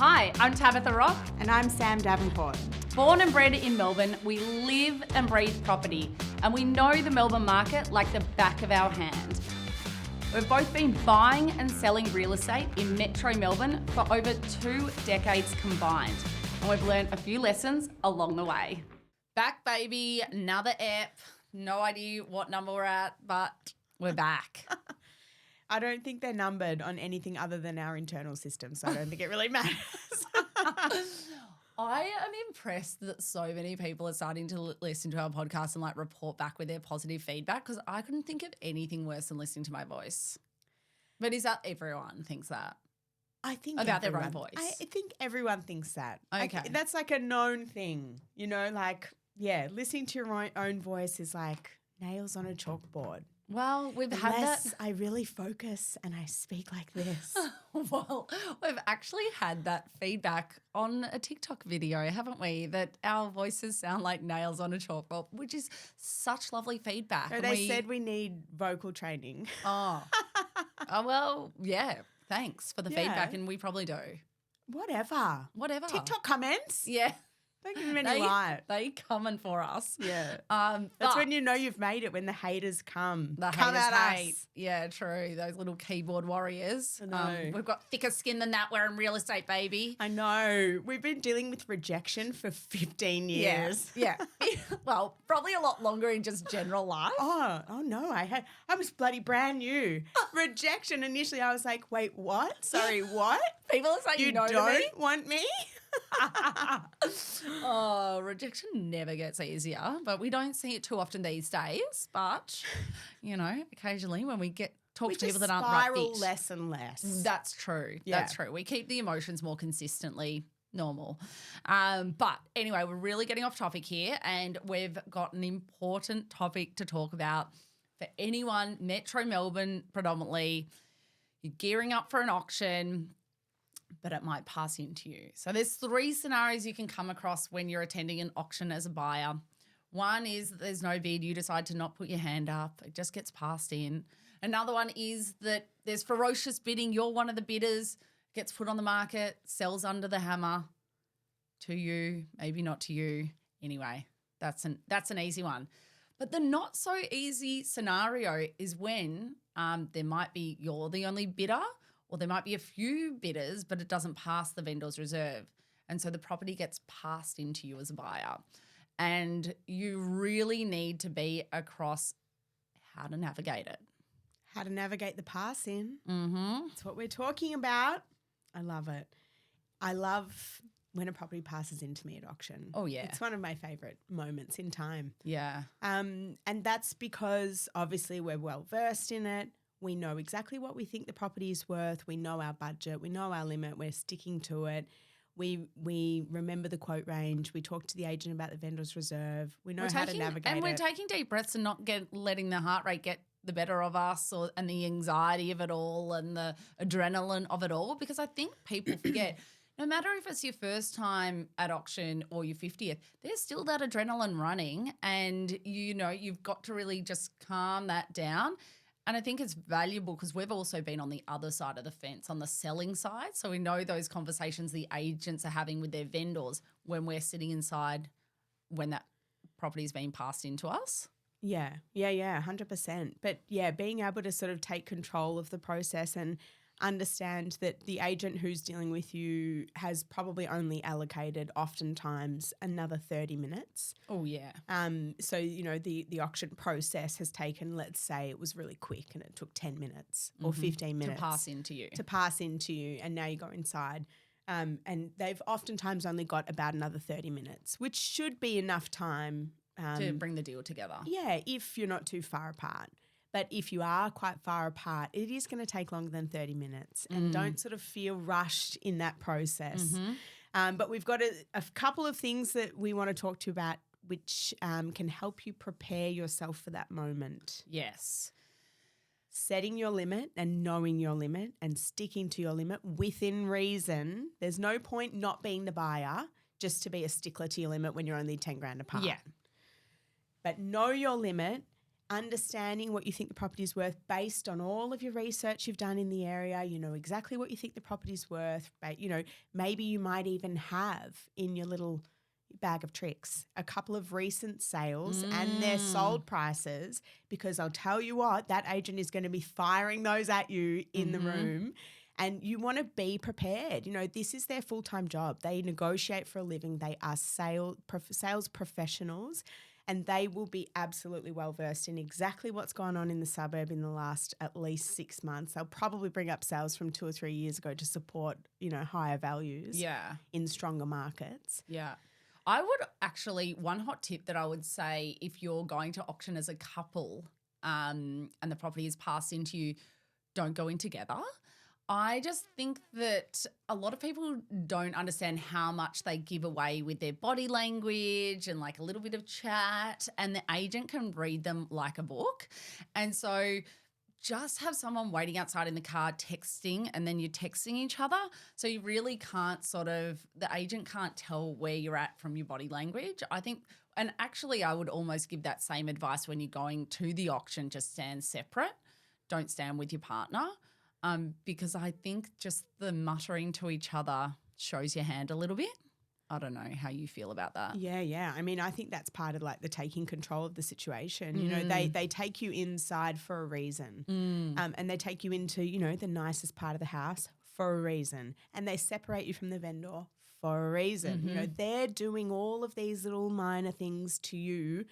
Hi, I'm Tabitha Rock. And I'm Sam Davenport. Born and bred in Melbourne, we live and breathe property, and we know the Melbourne market like the back of our hand. We've both been buying and selling real estate in Metro Melbourne for over 2 decades combined, and we've learned a few lessons along the way. Back, baby, another app. No idea what number we're at, but we're back. I don't think they're numbered on anything other than our internal system, so I don't think it really matters. I am impressed that so many people are starting to listen to our podcast and like report back with their positive feedback, because I couldn't think of anything worse than listening to my voice. But is that everyone thinks that? I think about their own voice. I think everyone thinks that. Okay. That's like a known thing, you know, like, yeah, listening to your own voice is like nails on a chalkboard. Well, we've had that. I really focus and I speak like this. Well, we've actually had that feedback on a TikTok video, haven't we? That our voices sound like nails on a chalkboard, which is such lovely feedback. So they said we need vocal training. Oh, well, yeah. Thanks for the feedback, and we probably do. Whatever. TikTok comments. Yeah. Don't give them any light. They coming for us. Yeah. That's when you know you've made it, when the haters come. The come haters at hate. us. Yeah, true. Those little keyboard warriors. I know. We've got thicker skin than that. We're in real estate, baby. I know. We've been dealing with rejection for 15 years. Yeah. Well, probably a lot longer in just general life. Oh no. I was bloody brand new. Rejection. Initially I was like, wait, what? Sorry, what? People are saying you no to me. don't want me? Oh, rejection never gets easier, but we don't see it too often these days. But, you know, occasionally when we talk to people that aren't right fit. We spiral less and less. That's true. Yeah. That's true. We keep the emotions more consistently normal. But anyway, we're really getting off topic here, and we've got an important topic to talk about for anyone, Metro Melbourne predominantly. You're gearing up for an auction, but it might pass into you. So there's 3 scenarios you can come across when you're attending an auction as a buyer. One is that there's no bid, you decide to not put your hand up, it just gets passed in. Another one is that there's ferocious bidding, you're one of the bidders, gets put on the market, sells under the hammer to you, maybe not to you. Anyway, that's an easy one. But the not so easy scenario is when there might be you're the only bidder, or there might be a few bidders, but it doesn't pass the vendor's reserve. And so the property gets passed into you as a buyer. And you really need to be across how to navigate it. How to navigate the pass-in. Mm-hmm. That's what we're talking about. I love it. I love when a property passes into me at auction. Oh, yeah. It's one of my favourite moments in time. Yeah. And that's because obviously we're well versed in it. We know exactly what we think the property is worth. We know our budget. We know our limit. We're sticking to it. We remember the quote range. We talk to the agent about the vendor's reserve. We know how to navigate it. And we're taking deep breaths and not letting the heart rate get the better of us, and the anxiety of it all and the adrenaline of it all, because I think people forget no matter if it's your first time at auction or your 50th, there's still that adrenaline running, and you know you've got to really just calm that down. And I think it's valuable because we've also been on the other side of the fence, on the selling side. So we know those conversations the agents are having with their vendors when we're sitting inside when that property is being passed into us. Yeah, 100%. But yeah, being able to sort of take control of the process and understand that the agent who's dealing with you has probably only allocated oftentimes another 30 minutes. Oh, yeah. So, you know, the auction process has taken, let's say it was really quick and it took 10 minutes or 15 minutes. To pass into you. And now you go inside. And they've oftentimes only got about another 30 minutes, which should be enough time. To bring the deal together. Yeah, if you're not too far apart. But if you are quite far apart, it is going to take longer than 30 minutes, and don't sort of feel rushed in that process. Mm-hmm. But we've got a couple of things that we want to talk to you about which can help you prepare yourself for that moment. Yes. Setting your limit and knowing your limit and sticking to your limit within reason. There's no point not being the buyer just to be a stickler to your limit when you're only 10 grand apart. Yeah. But know your limit. understanding what you think the property's worth based on all of your research you've done in the area. You know exactly what you think the property's worth. But, you know, maybe you might even have in your little bag of tricks a couple of recent sales and their sold prices, because I'll tell you what, that agent is going to be firing those at you in the room. And you want to be prepared. You know, this is their full-time job. They negotiate for a living. They are sales professionals, and they will be absolutely well-versed in exactly what's gone on in the suburb in the last at least 6 months. They'll probably bring up sales from 2 or 3 years ago to support, you know, higher values in stronger markets. Yeah. I would actually, one hot tip that I would say if you're going to auction as a couple and the property is passed into you, don't go in together. I just think that a lot of people don't understand how much they give away with their body language and like a little bit of chat, and the agent can read them like a book. And so just have someone waiting outside in the car texting, and then you're texting each other. So you really can't the agent can't tell where you're at from your body language. I think, and actually I would almost give that same advice when you're going to the auction, just stand separate. Don't stand with your partner. Because I think just the muttering to each other shows your hand a little bit. I don't know how you feel about that. Yeah. I mean, I think that's part of like the taking control of the situation. You know, they take you inside for a reason, and they take you into, you know, the nicest part of the house for a reason, and they separate you from the vendor for a reason. You know, they're doing all of these little minor things to you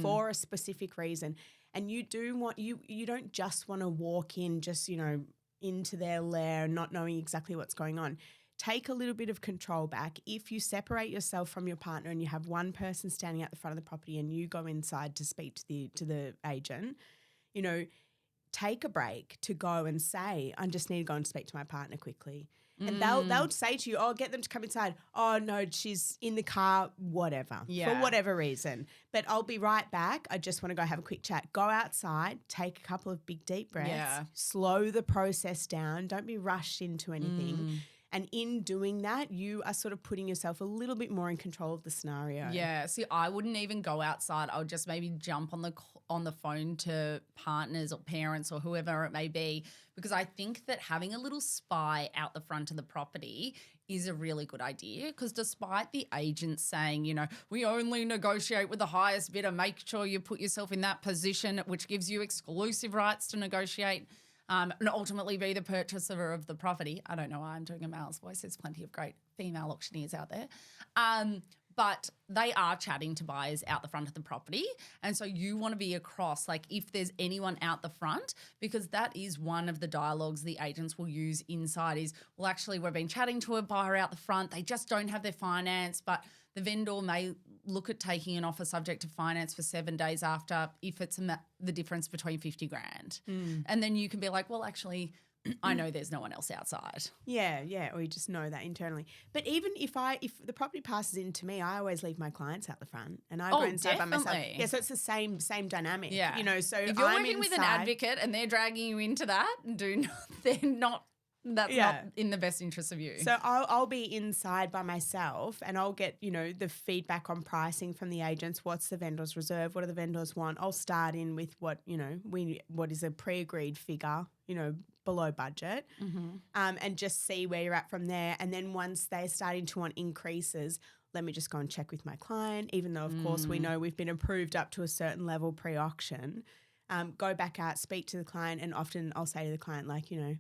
for a specific reason, and you don't just want to walk in just, you know, into their lair not knowing exactly what's going on. Take a little bit of control back. If you separate yourself from your partner and you have one person standing at the front of the property and you go inside to speak to the agent, you know, take a break to go and say, I just need to go and speak to my partner quickly. And they'll say to you, oh, get them to come inside. Oh, no, she's in the car, whatever, for whatever reason. But I'll be right back. I just want to go have a quick chat. Go outside, take a couple of big deep breaths, slow the process down. Don't be rushed into anything. And in doing that, you are sort of putting yourself a little bit more in control of the scenario. Yeah. See, I wouldn't even go outside. I would just maybe jump on the phone to partners or parents or whoever it may be, because I think that having a little spy out the front of the property is a really good idea, because despite the agent saying, you know, we only negotiate with the highest bidder, make sure you put yourself in that position, which gives you exclusive rights to negotiate and ultimately be the purchaser of the property. I don't know why I'm doing a male's voice. There's plenty of great female auctioneers out there. But they are chatting to buyers out the front of the property. And so you want to be across, like if there's anyone out the front, because that is one of the dialogues the agents will use inside is, well, actually we've been chatting to a buyer out the front. They just don't have their finance, but the vendor may look at taking an offer subject to finance for 7 days after if it's the difference between 50 grand. And then you can be like, well, actually, I know there's no one else outside. Yeah, or you just know that internally. But even if the property passes into me, I always leave my clients out the front and I go inside by myself. Yeah, so it's the same dynamic. Yeah. You know, so if you're I'm working inside, with an advocate and they're dragging you into that, that's not in the best interest of you. So I'll be inside by myself and I'll get, you know, the feedback on pricing from the agents. What's the vendor's reserve? What do the vendors want? I'll start in with what is a pre-agreed figure, you know, below budget, and just see where you're at from there. And then once they're starting to want increases, let me just go and check with my client, even though, of course, we know we've been approved up to a certain level pre-auction. Go back out, speak to the client, and often I'll say to the client, like, you know,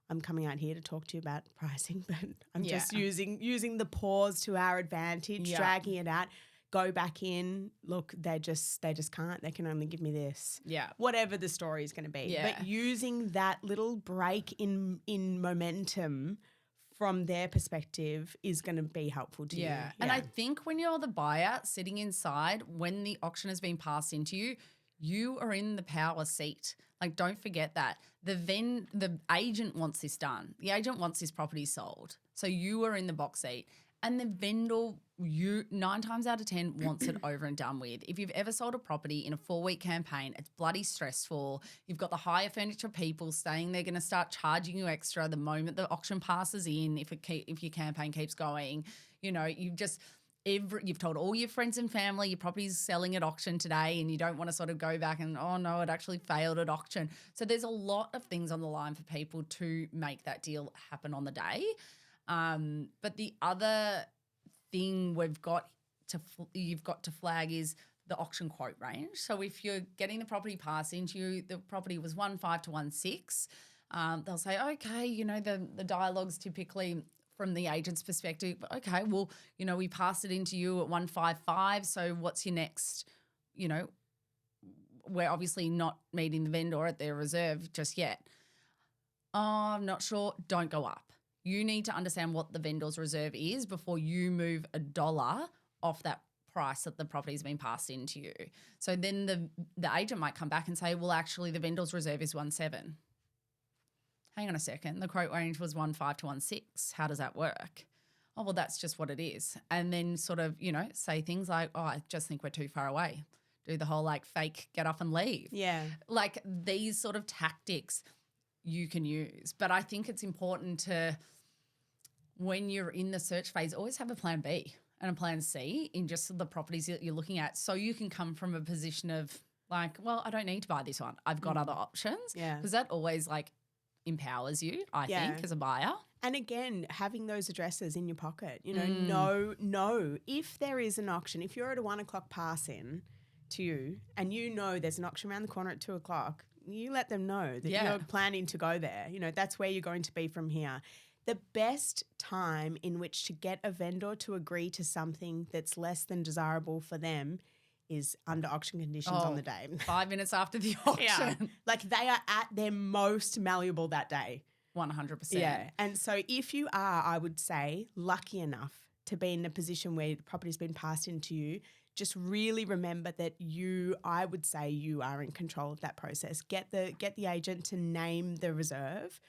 I'm coming out here to talk to you about pricing, but I'm just using the pause to our advantage, dragging it out. Go back in. Look, they just can't. They can only give me this. Yeah. Whatever the story is going to be. Yeah. But using that little break in momentum from their perspective is going to be helpful to you. Yeah. And I think when you're the buyer sitting inside, when the auction has been passed into you, you are in the power seat. Like, don't forget that. The agent wants this done. The agent wants this property sold. So you are in the box seat. And the vendor, 9 times out of 10, wants it over and done with. If you've ever sold a property in a 4-week campaign, it's bloody stressful. You've got the higher furniture people saying they're going to start charging you extra the moment the auction passes in if your campaign keeps going. You know, you've told all your friends and family your property's selling at auction today, and you don't want to sort of go back and, oh no, it actually failed at auction. So there's a lot of things on the line for people to make that deal happen on the day. But the other thing you've got to flag is the auction quote range. So if you're getting the property passed into you, the property was 1.5 to 1.6, they'll say, okay, the dialogue's typically from the agent's perspective, okay, well, we passed it into you at 155. So what's your next, we're obviously not meeting the vendor at their reserve just yet. Oh, I'm not sure. Don't go up. You need to understand what the vendor's reserve is before you move $1 off that price that the property's been passed into you. So then the agent might come back and say, well, actually the vendor's reserve is 1.7. Hang on a second, the quote range was 1.5 to 1.6. How does that work? Oh, well, that's just what it is. And then sort of, say things like, oh, I just think we're too far away. Do the whole like fake get off and leave. Yeah. Like these sort of tactics you can use. But I think it's important to, when you're in the search phase, always have a plan B and a plan C in just the properties that you're looking at, so you can come from a position of like, well, I don't need to buy this one. I've got other options. Yeah. Because that always like empowers you, I think, as a buyer. And again, having those addresses in your pocket, know if there is an auction, if you're at a 1 o'clock pass in to you and there's an auction around the corner at 2 o'clock, you let them know that you're planning to go there. That's where you're going to be from here. The best time in which to get a vendor to agree to something that's less than desirable for them is under auction conditions on the day. 5 minutes after the auction. Yeah. Like they are at their most malleable that day. 100%. Yeah. And so if you are, I would say, lucky enough to be in a position where the property's been passed into you, just really remember that I would say you are in control of that process. Get the agent to name the reserve.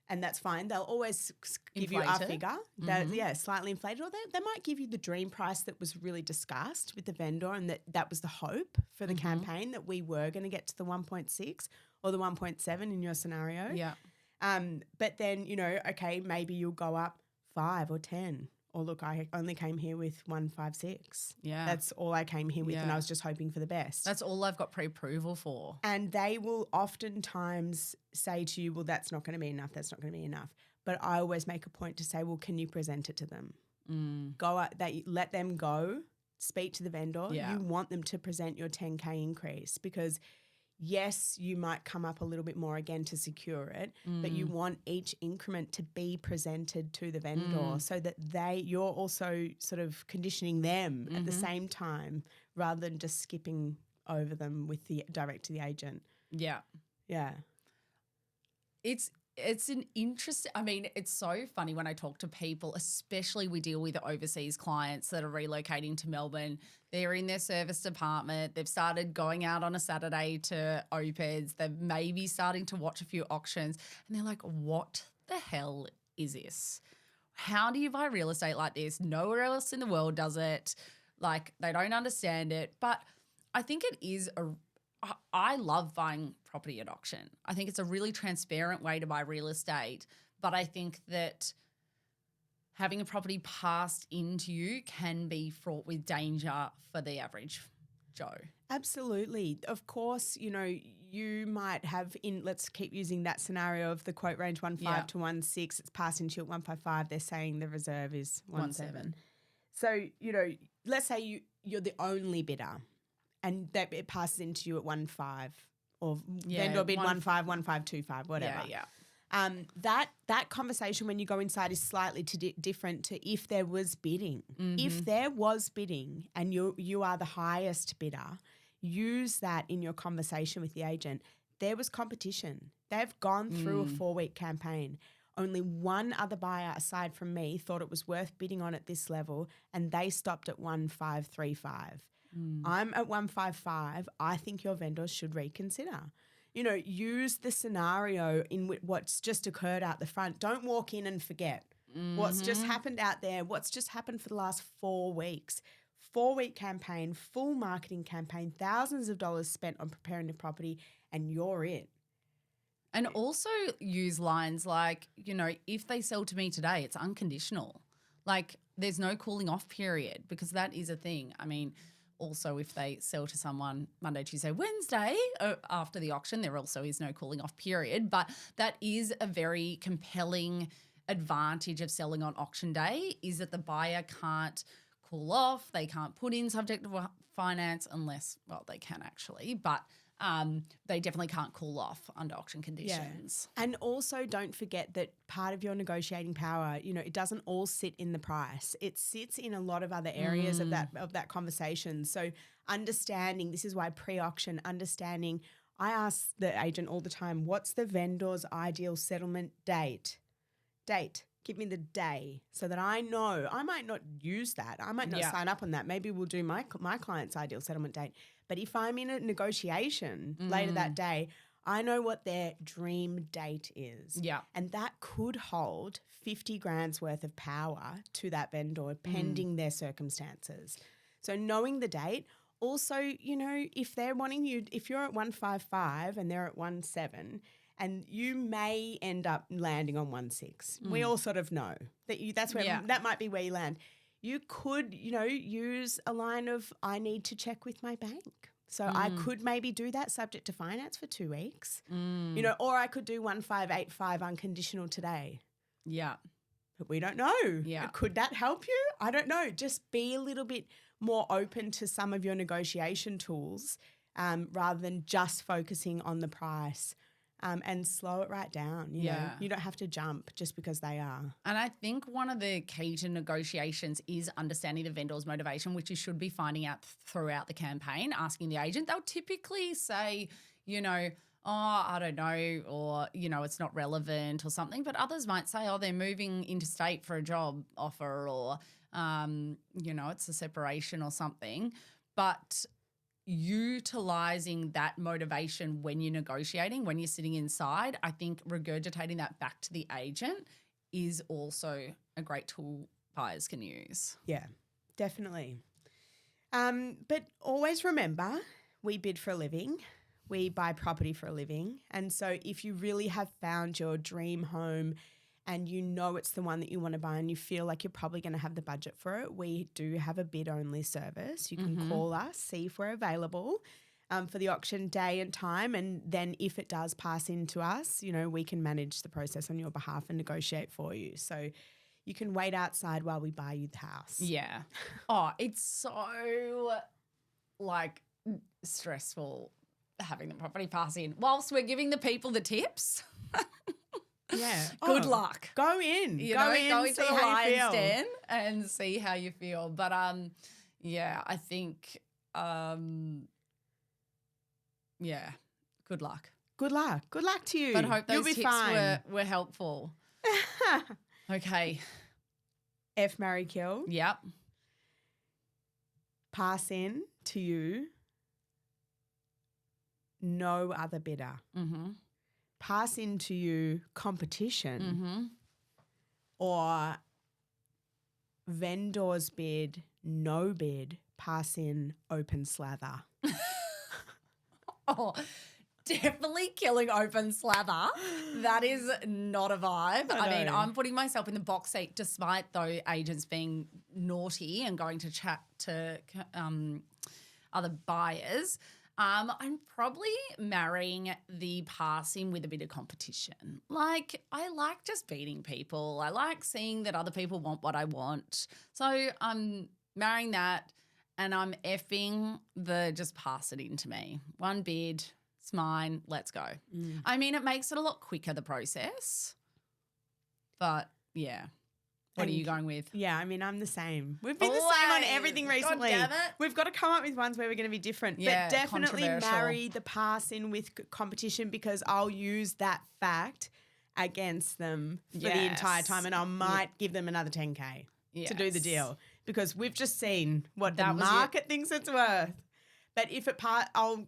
And that's fine. They'll always give you a figure that, slightly inflated, or they might give you the dream price that was really discussed with the vendor, and that was the hope for the campaign, that we were going to get to the 1.6 or the 1.7 in your scenario. Yeah. But then, okay, maybe you'll go up 5 or 10. Or look, I only came here with 156. Yeah. That's all I came here with, and I was just hoping for the best. That's all I've got pre-approval for. And they will oftentimes say to you, well, that's not going to be enough, that's not going to be enough. But I always make a point to say, well, can you present it to them? Let them go, speak to the vendor. Yeah. You want them to present your 10K increase, because yes, you might come up a little bit more again to secure it, but you want each increment to be presented to the vendor so that you're also sort of conditioning them at the same time, rather than just skipping over them with direct to the agent. Yeah. Yeah. It's an interesting, it's so funny when I talk to people, especially we deal with overseas clients that are relocating to Melbourne. They're in their service department. They've started going out on a Saturday to OPEDs. They're maybe starting to watch a few auctions, and they're like, what the hell is this? How do you buy real estate like this? Nowhere else in the world does it. Like, they don't understand it. But I think it is I love buying property at auction. I think it's a really transparent way to buy real estate, but I think that having a property passed into you can be fraught with danger for the average Joe. Absolutely. Of course, you might have let's keep using that scenario of the quote range 1.5 to 1.6. It's passed into you at 1.55. They're saying the reserve is 1.7. So, let's say you're the only bidder, and that it passes into you at 1.5, or vendor bid 1.5, 1.525, whatever. Yeah. That conversation when you go inside is slightly different to if there was bidding. If there was bidding and you are the highest bidder, use that in your conversation with the agent. There was competition. They've gone through a 4-week campaign. Only one other buyer aside from me thought it was worth bidding on at this level, and they stopped at 1.535. I'm at 1.55. I think your vendors should reconsider. Use the scenario in what's just occurred out the front. Don't walk in and forget what's just happened out there, what's just happened for the last 4 weeks. 4-week campaign, full marketing campaign, thousands of dollars spent on preparing the property, and you're it. And also use lines like, if they sell to me today, it's unconditional. Like there's no cooling off period because that is a thing. I mean, also if they sell to someone Monday, Tuesday, Wednesday after the auction, there also is no cooling off period. But that is a very compelling advantage of selling on auction day is that the buyer can't cool off. They can't put in subject to finance unless, well, they can actually, but they definitely can't cool off under auction conditions. Yeah. And also don't forget that part of your negotiating power, you know, it doesn't all sit in the price. It sits in a lot of other areas of that conversation. So understanding, this is why pre-auction, understanding, I ask the agent all the time, what's the vendor's ideal settlement date? Give me the day so that I know. I might not use that. I might not sign up on that. Maybe we'll do my client's ideal settlement date. But if I'm in a negotiation later that day, I know what their dream date is. Yeah. And that could hold 50 grand's worth of power to that vendor pending their circumstances. So knowing the date. Also, you know, if they're wanting you, if you're at 155 and they're at 17, and you may end up landing on 16. We all sort of know that that's where that might be where you land. You could, you know, use a line of I need to check with my bank. So I could maybe do that subject to finance for 2 weeks. You know, or I could do 1585 unconditional today. Yeah. But we don't know. Yeah. Could that help you? I don't know. Just be a little bit more open to some of your negotiation tools rather than just focusing on the price. And slow it right down. You know, you don't have to jump just because they are. And I think one of the key to negotiations is understanding the vendor's motivation, which you should be finding out throughout the campaign, asking the agent. They'll typically say, you know, oh, I don't know, or, you know, it's not relevant or something. But others might say, oh, they're moving interstate for a job offer or, you know, it's a separation or something. But utilizing that motivation when you're negotiating, when you're sitting inside, I think regurgitating that back to the agent is also a great tool buyers can use. Yeah, definitely. But always remember, we bid for a living. We buy property for a living. And so if you really have found your dream home and you know it's the one that you want to buy and you feel like you're probably going to have the budget for it, we do have a bid-only service. You can call us, see if we're available for the auction day and time, and then if it does pass into us, you know, we can manage the process on your behalf and negotiate for you. So you can wait outside while we buy you the house. Yeah. Oh, it's so, like, stressful having the property pass in whilst we're giving the people the tips. Yeah. Good luck. Go in. Go into the lion's den and see how you feel. But yeah, I think yeah, good luck. Good luck. Good luck to you. But I hope those You'll be tips fine. were helpful. Okay. F, marry, kill. Yep. Pass in to you. No other bidder. Mm-hmm. Pass into you competition or vendor's bid, no bid, pass in open slather. Oh, definitely killing open slather. That is not a vibe. I mean, I'm putting myself in the box seat despite those agents being naughty and going to chat to other buyers. I'm probably marrying the passing with a bit of competition. Like, I like just beating people. I like seeing that other people want what I want. So I'm marrying that and I'm effing the just pass it into me. One bid, it's mine, let's go. I mean, it makes it a lot quicker, the process. But, yeah. What are you going with? Yeah, I mean, I'm the same. We've been the same on everything recently. God damn it. We've got to come up with ones where we're going to be different. Yeah, but definitely controversial. marry the pass in with competition because I'll use that fact against them for the entire time and I might give them another 10K to do the deal because we've just seen what the market thinks it's worth. But if it I'll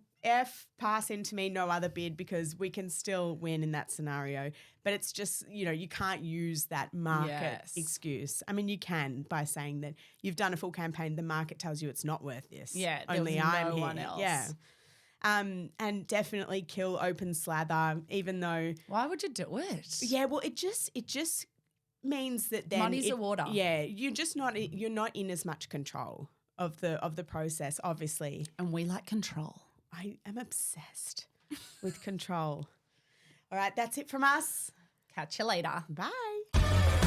pass into me, no other bid because we can still win in that scenario. But it's just, you know, you can't use that market excuse. I mean, you can by saying that you've done a full campaign, the market tells you it's not worth this. Yeah, only I'm no one else. Yeah. And definitely kill open slather, even though. Why would you do it? Yeah, well, it just means that then Muddies the water. Yeah, you're not in as much control of the process, obviously. And we like control. I am obsessed with control. All right, that's it from us. Catch you later. Bye.